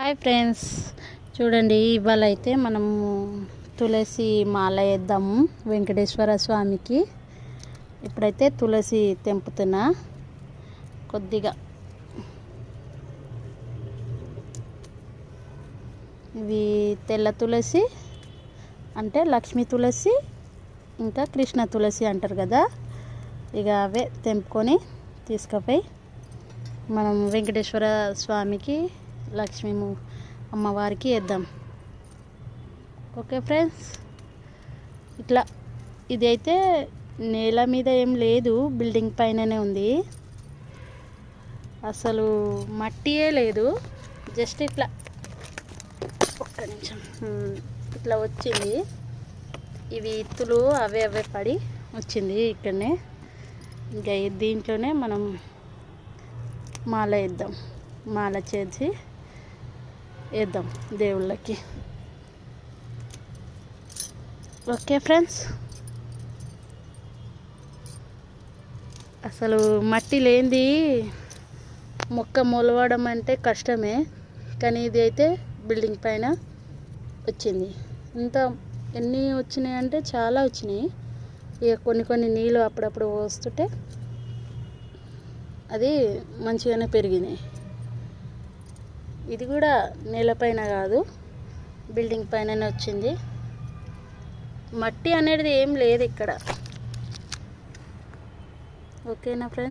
Hi friends, చూడండి ఇవాళ అయితే మనము తులసి మాల వేద్దాము వెంకటేశ్వర స్వామికి. ఇప్పుడైతే తులసి తెంపుతున్నా కొద్దిగా. ఇవి తెల్ల తులసి అంటే లక్ష్మీ తులసి, ఇంకా కృష్ణ తులసి అంటారు కదా. ఇక అవే తెంపుకొని తీసుకుపోయి మనం వెంకటేశ్వర స్వామికి, లక్ష్మీ అమ్మవారికి వేద్దాం. ఓకే ఫ్రెండ్స్, ఇట్లా ఇది అయితే నేల మీద ఏం లేదు, బిల్డింగ్ పైననే ఉంది. అసలు మట్టియే లేదు, జస్ట్ ఇట్లా ఒక్క నిమిషం ఇట్లా వచ్చింది. ఇవి ఇత్తులు అవే పడి వచ్చింది ఇక్కడనే. ఇంకా దీంట్లోనే మనం మాల వేద్దాం, మాల చేసి వేద్దాం దేవుళ్ళకి. ఓకే ఫ్రెండ్స్, అసలు మట్టి లేనిది మొక్క మొలవడం అంటే కష్టమే, కానీ ఇది అయితే బిల్డింగ్ పైన వచ్చింది. ఇంత ఎన్ని వచ్చినాయి అంటే చాలా వచ్చినాయి. ఇక కొన్ని నీళ్ళు అప్పుడప్పుడు పోస్తుంటే అది మంచిగానే పెరిగినాయి. ఇది కూడా నేలపైన కాదు, బిల్డింగ్ పైననే వచ్చింది. మట్టి అనేది ఏం లేదు ఇక్కడ. ఓకేనా ఫ్రెండ్స్?